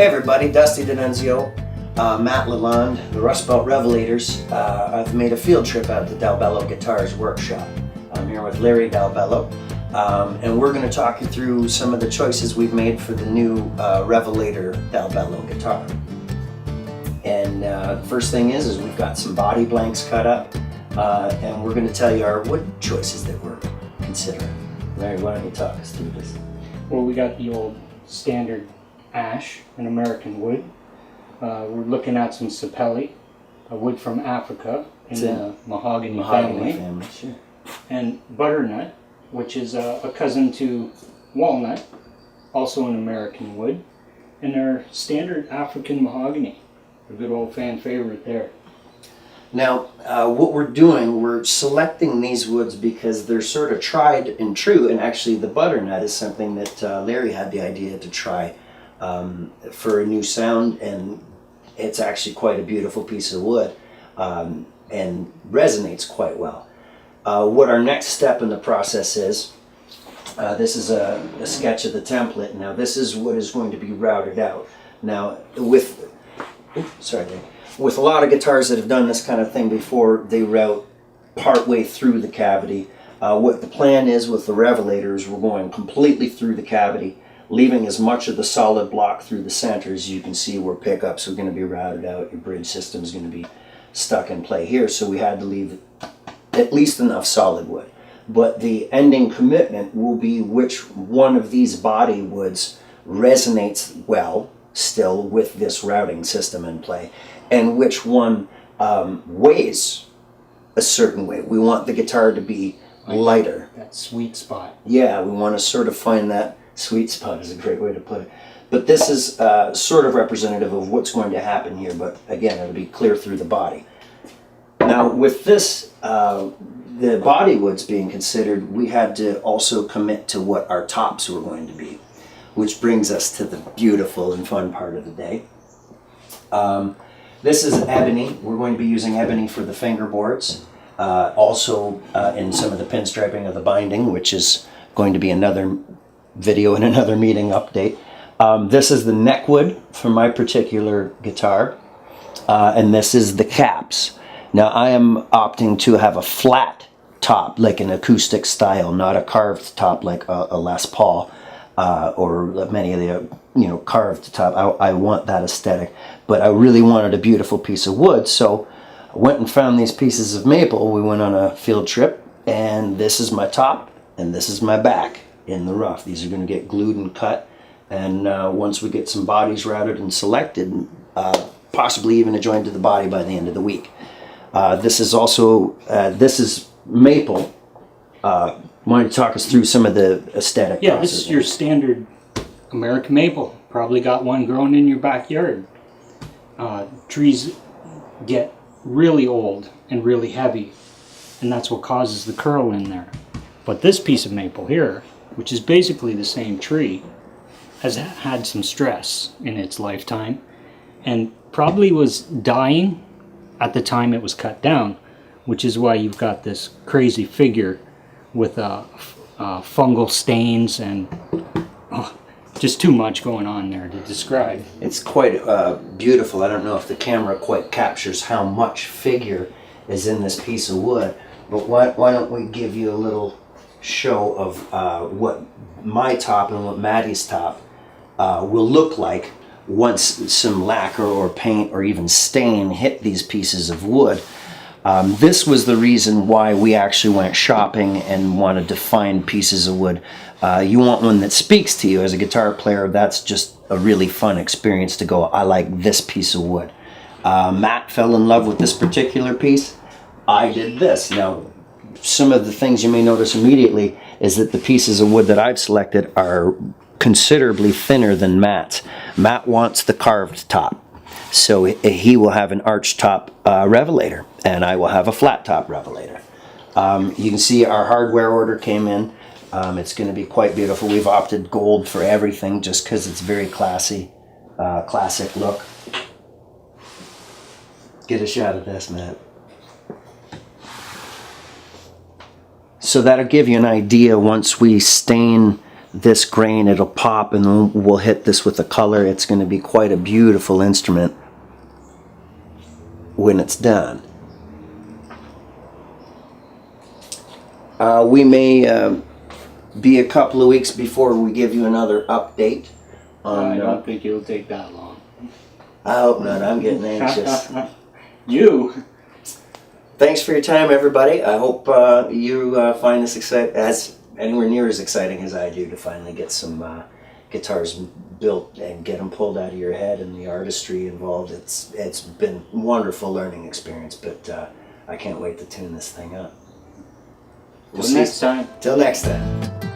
everybody, Dusty D'Annunzio, Matt Lalonde, the Rustbelt Revelators. I've made a field trip out to Dalbello Guitars workshop. I'm here with Larry Dalbello, and we're going to talk you through some of the choices we've made for the new Revelator Dalbello guitar. And first thing is we've got some body blanks cut up, and we're going to tell you our wood choices that we're considering. Larry, why don't you talk us through this? Well, we got the old standard ash, an American wood. We're looking at some sapelli, a wood from Africa in the mahogany family. Sure. And butternut, which is a cousin to walnut, also an American wood. And our standard African mahogany, a good old fan favorite there. Now, what we're doing, we're selecting these woods because they're sort of tried and true, and actually the butternut is something that Larry had the idea to try for a new sound, and it's actually quite a beautiful piece of wood and resonates quite well. What our next step in the process is, this is a sketch of the template. Now this is what is going to be routed out. Now with a lot of guitars that have done this kind of thing before, they route partway through the cavity. What the plan is with the Revelators, we're going completely through the cavity, leaving as much of the solid block through the center. As you can see, where pickups are going to be routed out, your bridge system is going to be stuck in play here, so we had to leave at least enough solid wood. But the ending commitment will be which one of these body woods resonates well still with this routing system in play, and which one weighs a certain way. We want the guitar to be lighter. That sweet spot. Yeah, we want to sort of find that sweet spot, is a great way to put it. But this is sort of representative of what's going to happen here, but again, it'll be clear through the body. Now with this, the body woods being considered, we had to also commit to what our tops were going to be, which brings us to the beautiful and fun part of the day. This is ebony. We're going to be using ebony for the fingerboards, also in some of the pinstriping of the binding, which is going to be another video and another meeting update. This is the neck wood for my particular guitar, and this is the caps. Now I am opting to have a flat top, like an acoustic style, not a carved top like a Les Paul or many of the carved top. I want that aesthetic, but I really wanted a beautiful piece of wood, so I went and found these pieces of maple. We went on a field trip, and this is my top and this is my back in the rough. These are going to get glued and cut, and once we get some bodies routed and selected, possibly even a joint to the body by the end of the week. This is also this is maple. Why don't you talk us through some of the aesthetic? Yeah, this is your standard American maple. Probably got one growing in your backyard. Trees get really old and really heavy, and that's what causes the curl in there. But this piece of maple here, which is basically the same tree, has had some stress in its lifetime and probably was dying at the time it was cut down, which is why you've got this crazy figure with fungal stains and just too much going on there to describe. It's quite beautiful. I don't know if the camera quite captures how much figure is in this piece of wood, but why don't we give you a little show of what my top and what Maddie's top will look like once some lacquer or paint or even stain hit these pieces of wood. This was the reason why we actually went shopping and wanted to find pieces of wood. You want one that speaks to you as a guitar player. That's just a really fun experience to go, I like this piece of wood. Matt fell in love with this particular piece. I did this. Now, some of the things you may notice immediately is that the pieces of wood that I've selected are considerably thinner than Matt's. Matt wants the carved top, so he will have an arch top Revelator, and I will have a flat top Revelator. You can see our hardware order came in. It's going to be quite beautiful. We've opted gold for everything just because it's very classy, classic look. Get a shot of this, Matt. So that'll give you an idea once we stain this grain, it'll pop, and then we'll hit this with a color. It's going to be quite a beautiful instrument when it's done. We may be a couple of weeks before we give you another update on, I don't think it'll take that long. I hope not. I'm getting anxious. You? Thanks for your time, everybody. I hope you find this as anywhere near as exciting as I do to finally get some guitars built and get them pulled out of your head and the artistry involved. It's been a wonderful learning experience, but I can't wait to tune this thing up. Till next time. Till next time.